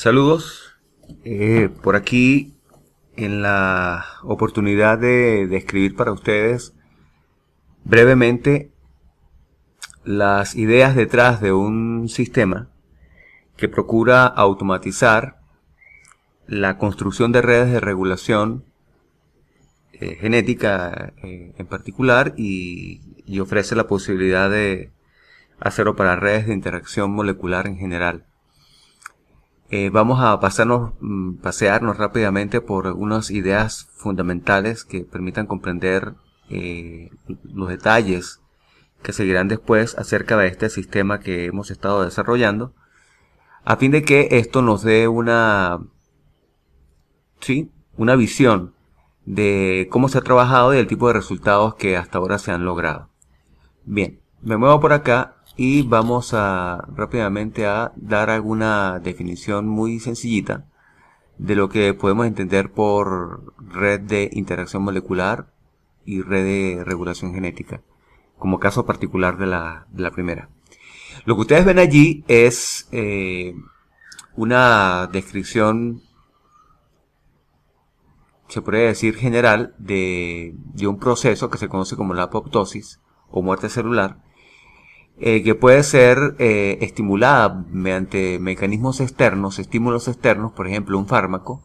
Saludos, por aquí en la oportunidad de describir para ustedes brevemente las ideas detrás de un sistema que procura automatizar la construcción de redes de regulación genética en particular y ofrece la posibilidad de hacerlo para redes de interacción molecular en general. Vamos a pasearnos rápidamente por algunas ideas fundamentales que permitan comprender los detalles que seguirán después acerca de este sistema que hemos estado desarrollando, a fin de que esto nos dé una visión de cómo se ha trabajado y del tipo de resultados que hasta ahora se han logrado. Bien, me muevo por acá y vamos rápidamente a dar alguna definición muy sencillita de lo que podemos entender por red de interacción molecular y red de regulación genética, como caso particular de la primera. Lo que ustedes ven allí es una descripción, se podría decir general, de un proceso que se conoce como la apoptosis o muerte celular, que puede ser estimulada mediante mecanismos externos, estímulos externos, por ejemplo un fármaco,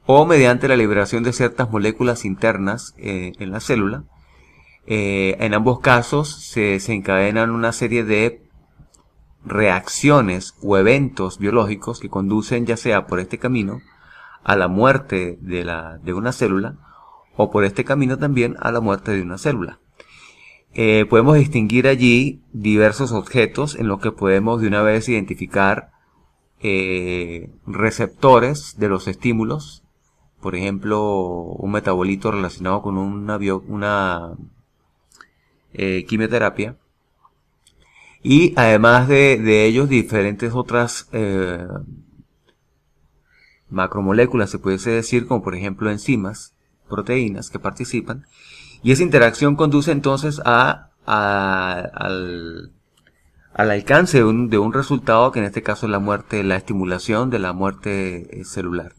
o mediante la liberación de ciertas moléculas internas en la célula. En ambos casos se encadenan una serie de reacciones o eventos biológicos que conducen ya sea por este camino a la muerte de una célula o por este camino también a la muerte de una célula. Podemos distinguir allí diversos objetos en los que podemos de una vez identificar receptores de los estímulos, por ejemplo un metabolito relacionado con una quimioterapia, y además de ellos diferentes otras macromoléculas, se pudiese decir, como por ejemplo enzimas, proteínas que participan. Y esa interacción conduce entonces al alcance de un resultado que en este caso es la muerte, la estimulación de la muerte celular.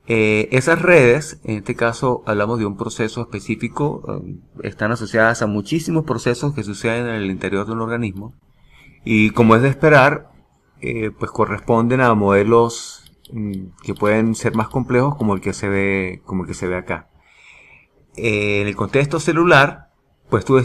Esas redes, en este caso hablamos de un proceso específico, están asociadas a muchísimos procesos que suceden en el interior de un organismo y, como es de esperar, pues corresponden a modelos que pueden ser más complejos como el que se ve acá. En el contexto celular, pues tú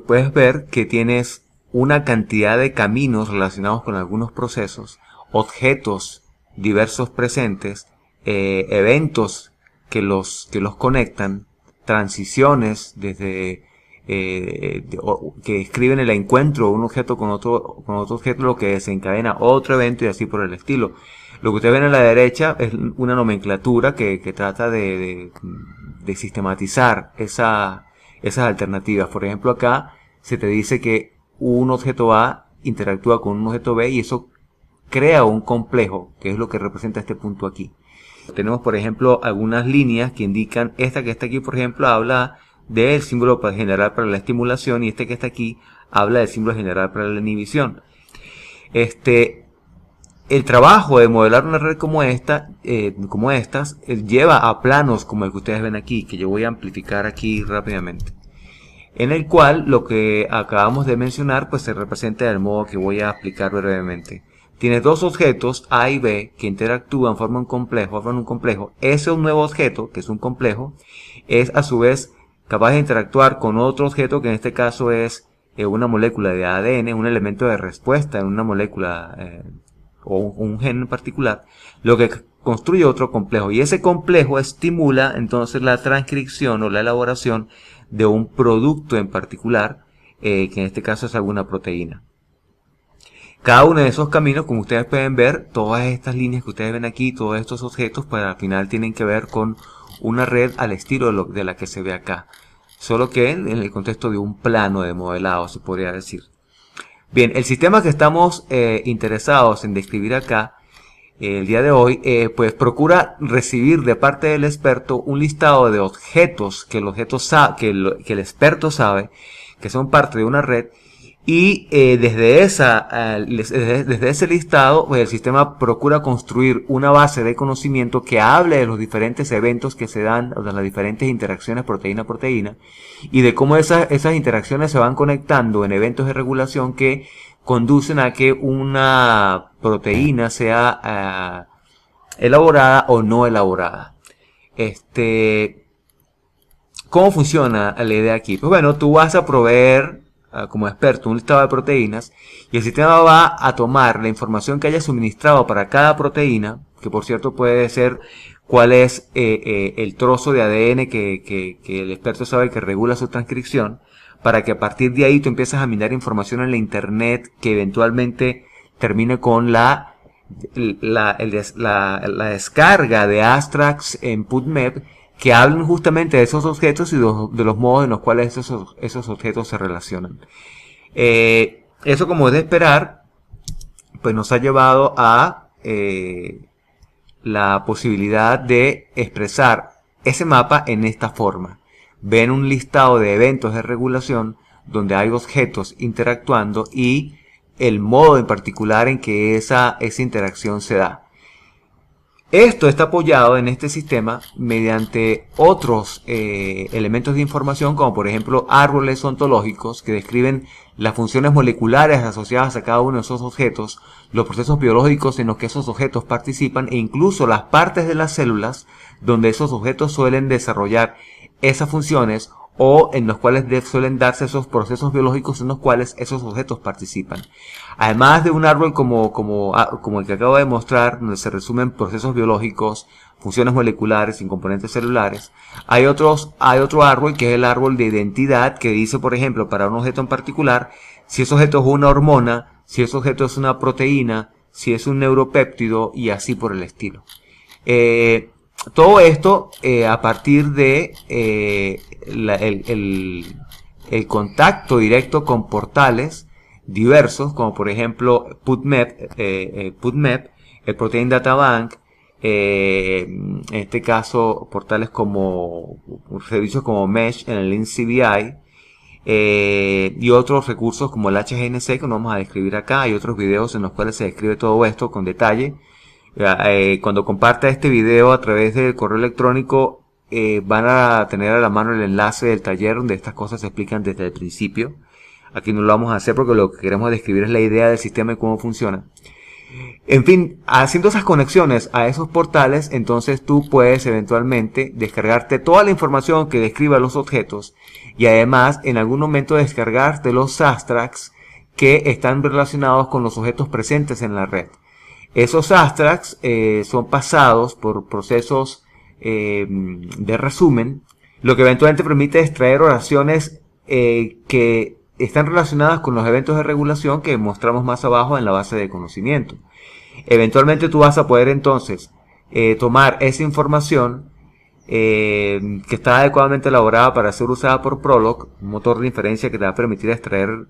puedes ver que tienes una cantidad de caminos relacionados con algunos procesos, objetos diversos presentes, eventos que los conectan, transiciones desde que escriben el encuentro de un objeto con otro objeto, lo que desencadena otro evento y así por el estilo. Lo que ustedes ven a la derecha es una nomenclatura que trata de sistematizar esas alternativas. Por ejemplo, acá se te dice que un objeto A interactúa con un objeto B y eso crea un complejo, que es lo que representa este punto aquí. Tenemos, por ejemplo, algunas líneas que indican, esta que está aquí, por ejemplo, habla del símbolo general para la estimulación, y este que está aquí habla del símbolo general para la inhibición. El trabajo de modelar una red como estas, lleva a planos como el que ustedes ven aquí, que yo voy a amplificar aquí rápidamente, en el cual lo que acabamos de mencionar pues se representa del modo que voy a explicar brevemente. Tienes dos objetos A y B que interactúan, forman un complejo. Ese nuevo objeto, que es un complejo, es a su vez capaz de interactuar con otro objeto, que en este caso es una molécula de ADN, un elemento de respuesta en una molécula o un gen en particular, lo que construye otro complejo, y ese complejo estimula entonces la transcripción o la elaboración de un producto en particular, que en este caso es alguna proteína. Cada uno de esos caminos, como ustedes pueden ver, todas estas líneas que ustedes ven aquí, todos estos objetos, pues al final tienen que ver con una red al estilo de la que se ve acá, solo que en el contexto de un plano de modelado, se podría decir. Bien, el sistema que estamos interesados en describir acá el día de hoy, pues procura recibir de parte del experto un listado de objetos que el experto sabe que son parte de una red, Y desde ese listado, pues el sistema procura construir una base de conocimiento que hable de los diferentes eventos que se dan, o de las diferentes interacciones proteína-proteína, y de cómo esas interacciones se van conectando en eventos de regulación que conducen a que una proteína sea elaborada o no elaborada. ¿Cómo funciona la idea aquí? Pues bueno, tú vas a proveer como experto un listado de proteínas y el sistema va a tomar la información que haya suministrado para cada proteína, que por cierto puede ser cuál es el trozo de ADN que el experto sabe que regula su transcripción, para que a partir de ahí tú empieces a minar información en la internet que eventualmente termine con la descarga de abstracts en PubMed que hablan justamente de esos objetos y de los modos en los cuales esos objetos se relacionan. Eso, como es de esperar, pues nos ha llevado a la posibilidad de expresar ese mapa en esta forma. Ven un listado de eventos de regulación donde hay objetos interactuando y el modo en particular en que esa interacción se da. Esto está apoyado en este sistema mediante otros elementos de información, como por ejemplo árboles ontológicos que describen las funciones moleculares asociadas a cada uno de esos objetos, los procesos biológicos en los que esos objetos participan e incluso las partes de las células donde esos objetos suelen desarrollar esas funciones o en los cuales suelen darse esos procesos biológicos en los cuales esos objetos participan. Además de un árbol como el que acabo de mostrar, donde se resumen procesos biológicos, funciones moleculares y componentes celulares, hay otro árbol que es el árbol de identidad, que dice, por ejemplo, para un objeto en particular, si ese objeto es una hormona, si ese objeto es una proteína, si es un neuropéptido y así por el estilo. Todo esto a partir de el contacto directo con portales diversos, como por ejemplo PubMed, el Protein Data Bank, en este caso portales como servicios como Mesh en el INCBI, y otros recursos como el HGNC que no vamos a describir acá. Hay otros videos en los cuales se describe todo esto con detalle. Cuando comparta este video a través del correo electrónico, van a tener a la mano el enlace del taller donde estas cosas se explican desde el principio. Aquí no lo vamos a hacer porque lo que queremos describir es la idea del sistema y cómo funciona. En fin, haciendo esas conexiones a esos portales, entonces tú puedes eventualmente descargarte toda la información que describa los objetos y además en algún momento descargarte los abstracts que están relacionados con los objetos presentes en la red. Esos abstracts son pasados por procesos de resumen, lo que eventualmente permite extraer oraciones que están relacionadas con los eventos de regulación que mostramos más abajo en la base de conocimiento. Eventualmente tú vas a poder entonces tomar esa información que está adecuadamente elaborada para ser usada por Prolog, un motor de inferencia que te va a permitir extraer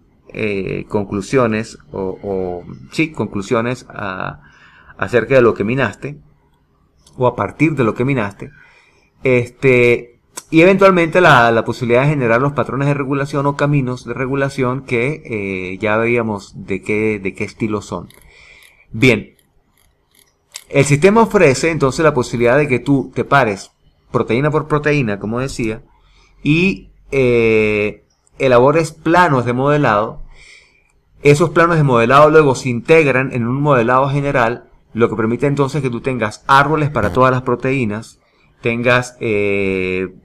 conclusiones conclusiones acerca de lo que minaste o a partir de lo que minaste, y eventualmente la posibilidad de generar los patrones de regulación o caminos de regulación que ya veíamos de qué estilo son. Bien, el sistema ofrece entonces la posibilidad de que tú te pares proteína por proteína, como decía, y elabores planos de modelado. Esos planos de modelado luego se integran en un modelado general, lo que permite entonces que tú tengas árboles para todas las proteínas, tengas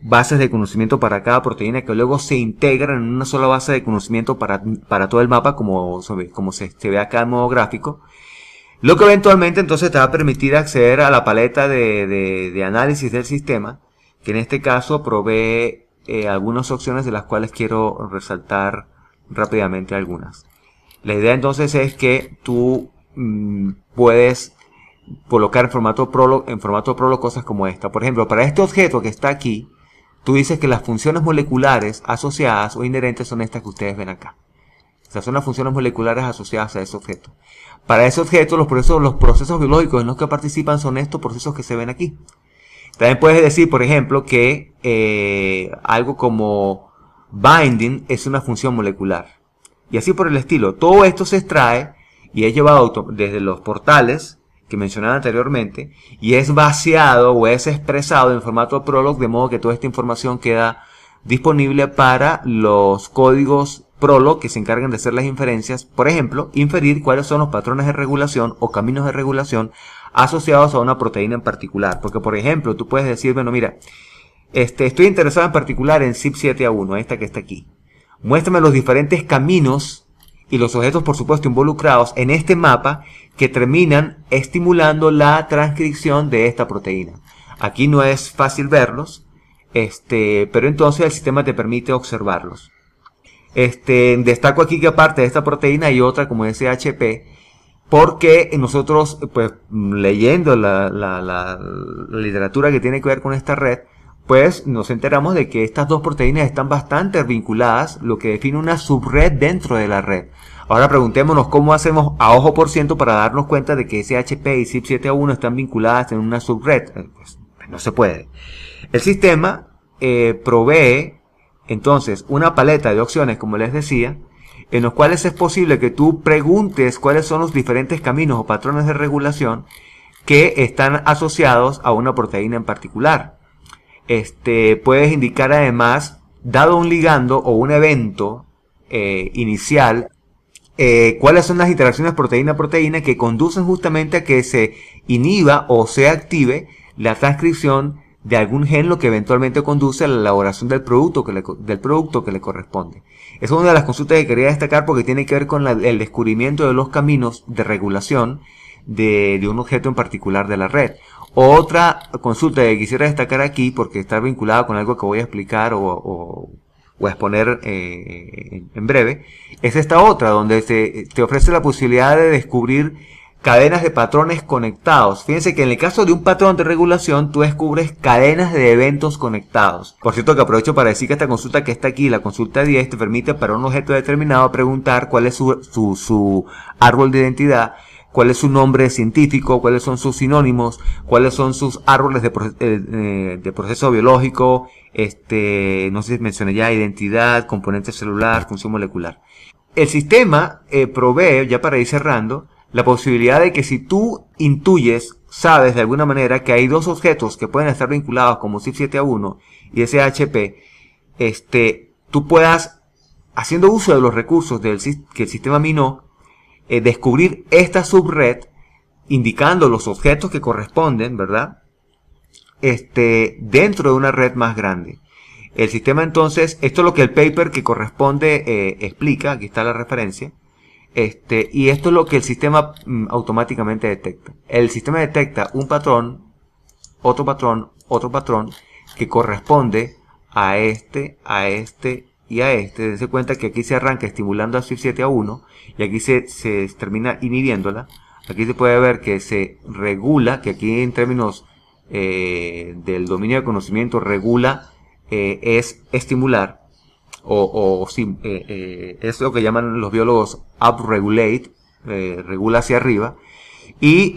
bases de conocimiento para cada proteína que luego se integran en una sola base de conocimiento para todo el mapa, como se ve acá en modo gráfico, lo que eventualmente entonces te va a permitir acceder a la paleta de análisis del sistema, que en este caso provee algunas opciones de las cuales quiero resaltar rápidamente algunas. La idea entonces es que tú puedes colocar en formato Prolog cosas como esta. Por ejemplo, para este objeto que está aquí, tú dices que las funciones moleculares asociadas o inherentes son estas que ustedes ven acá. O sea, son las funciones moleculares asociadas a ese objeto. Para ese objeto, los procesos biológicos en los que participan son estos procesos que se ven aquí. También puedes decir, por ejemplo, que algo como binding es una función molecular. y así por el estilo. Todo esto se extrae y es llevado desde los portales que mencionaba anteriormente y es vaciado o es expresado en formato Prolog, de modo que toda esta información queda disponible para los códigos Prolog que se encargan de hacer las inferencias. Por ejemplo, inferir cuáles son los patrones de regulación o caminos de regulación asociados a una proteína en particular. Porque, por ejemplo, tú puedes decir, bueno, mira, estoy interesado en particular en CYP7A1, esta que está aquí. Muéstrame los diferentes caminos y los objetos, por supuesto, involucrados en este mapa que terminan estimulando la transcripción de esta proteína. Aquí no es fácil verlos, pero entonces el sistema te permite observarlos. Destaco aquí que aparte de esta proteína hay otra como SHP, porque nosotros, pues, leyendo la literatura que tiene que ver con esta red, pues nos enteramos de que estas dos proteínas están bastante vinculadas, lo que define una subred dentro de la red. Ahora preguntémonos cómo hacemos a ojo por ciento para darnos cuenta de que SHP y CYP7A1 están vinculadas en una subred. Pues no se puede. El sistema provee entonces una paleta de opciones, como les decía, en los cuales es posible que tú preguntes cuáles son los diferentes caminos o patrones de regulación que están asociados a una proteína en particular. Puedes indicar además, dado un ligando o un evento inicial, cuáles son las interacciones proteína-proteína que conducen justamente a que se inhiba o se active la transcripción de algún gen, lo que eventualmente conduce a la elaboración del producto que le corresponde. Esa es una de las consultas que quería destacar porque tiene que ver con el descubrimiento de los caminos de regulación de un objeto en particular de la red. Otra consulta que quisiera destacar aquí, porque está vinculada con algo que voy a explicar o exponer en breve, es esta otra, donde te ofrece la posibilidad de descubrir cadenas de patrones conectados. Fíjense que en el caso de un patrón de regulación, tú descubres cadenas de eventos conectados. Por cierto, que aprovecho para decir que esta consulta que está aquí, la consulta 10, te permite para un objeto determinado preguntar cuál es su árbol de identidad, cuál es su nombre científico, cuáles son sus sinónimos, cuáles son sus árboles de proceso biológico, no sé si mencioné ya, identidad, componente celular, función molecular. El sistema provee, ya para ir cerrando, la posibilidad de que si tú intuyes, sabes de alguna manera que hay dos objetos que pueden estar vinculados como CYP7A1 y SHP, tú puedas, haciendo uso de los recursos que el sistema minó, descubrir esta subred, indicando los objetos que corresponden, ¿verdad? Dentro de una red más grande. El sistema entonces, esto es lo que el paper que corresponde explica, aquí está la referencia, y esto es lo que el sistema automáticamente detecta. El sistema detecta un patrón, otro patrón, otro patrón, que corresponde a este y a este. Dense cuenta que aquí se arranca estimulando a CYP7A1 y aquí se termina inhibiéndola. Aquí se puede ver que se regula, que aquí en términos del dominio de conocimiento regula es estimular es lo que llaman los biólogos upregulate, regula hacia arriba, y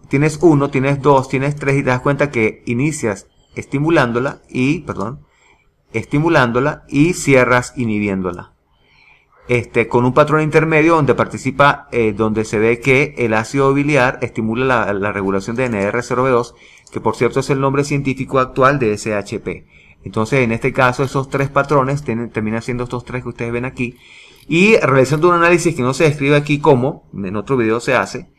tienes 1, tienes 2, tienes 3 y te das cuenta que inicias estimulándola y cierras inhibiéndola. Con un patrón intermedio donde participa, donde se ve que el ácido biliar estimula la regulación de NR0B2, que por cierto es el nombre científico actual de SHP. Entonces, en este caso, esos tres patrones terminan siendo estos tres que ustedes ven aquí. Y realizando un análisis que no se describe aquí como, en otro video se hace,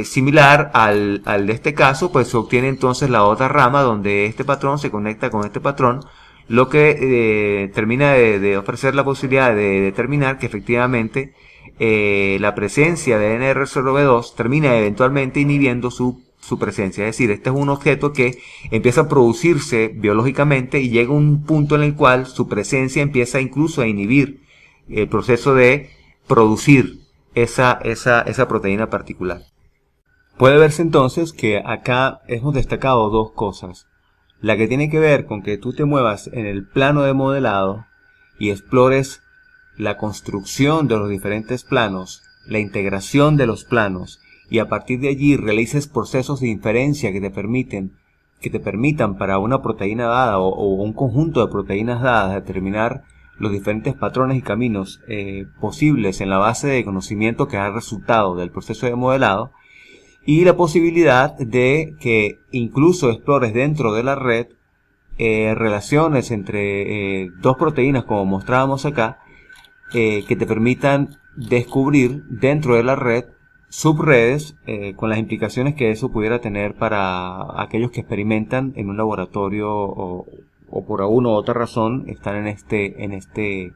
similar al de este caso, pues se obtiene entonces la otra rama donde este patrón se conecta con este patrón, lo que termina de ofrecer la posibilidad de determinar que efectivamente la presencia de NR0B2 termina eventualmente inhibiendo su presencia. Es decir, este es un objeto que empieza a producirse biológicamente y llega a un punto en el cual su presencia empieza incluso a inhibir el proceso de producir esa proteína particular. Puede verse entonces que acá hemos destacado dos cosas. La que tiene que ver con que tú te muevas en el plano de modelado y explores la construcción de los diferentes planos, la integración de los planos, y a partir de allí realices procesos de inferencia que te permitan para una proteína dada o un conjunto de proteínas dadas determinar los diferentes patrones y caminos posibles en la base de conocimiento que ha resultado del proceso de modelado, y la posibilidad de que incluso explores dentro de la red relaciones entre dos proteínas, como mostrábamos acá, que te permitan descubrir dentro de la red subredes con las implicaciones que eso pudiera tener para aquellos que experimentan en un laboratorio o por alguna u otra razón están en este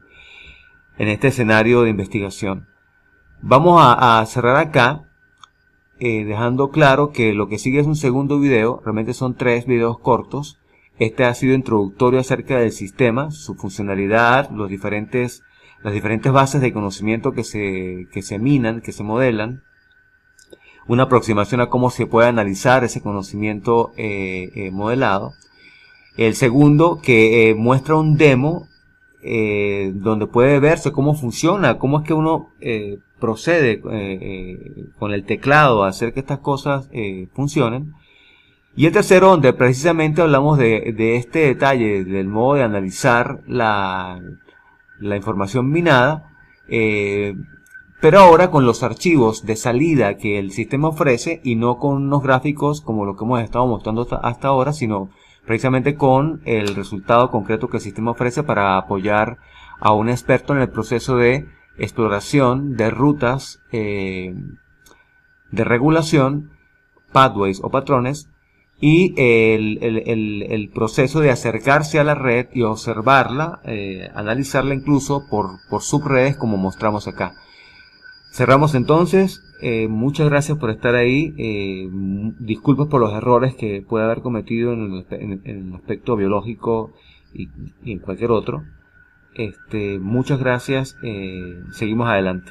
escenario de investigación. Vamos a cerrar acá dejando claro que lo que sigue es un segundo video. Realmente son 3 videos cortos. Este ha sido introductorio acerca del sistema, su funcionalidad, las diferentes bases de conocimiento que se minan, que se modelan, una aproximación a cómo se puede analizar ese conocimiento modelado. El segundo, que muestra un demo donde puede verse cómo funciona, cómo es que uno procede con el teclado a hacer que estas cosas funcionen. Y el tercero, donde precisamente hablamos de este detalle, del modo de analizar la información minada, pero ahora con los archivos de salida que el sistema ofrece y no con unos gráficos como lo que hemos estado mostrando hasta ahora, sino precisamente con el resultado concreto que el sistema ofrece para apoyar a un experto en el proceso de exploración de rutas de regulación, pathways o patrones, y el proceso de acercarse a la red y observarla, analizarla incluso por subredes como mostramos acá. Cerramos entonces. Muchas gracias por estar ahí. Disculpas por los errores que puede haber cometido en el aspecto biológico y en cualquier otro. Muchas gracias. Seguimos adelante.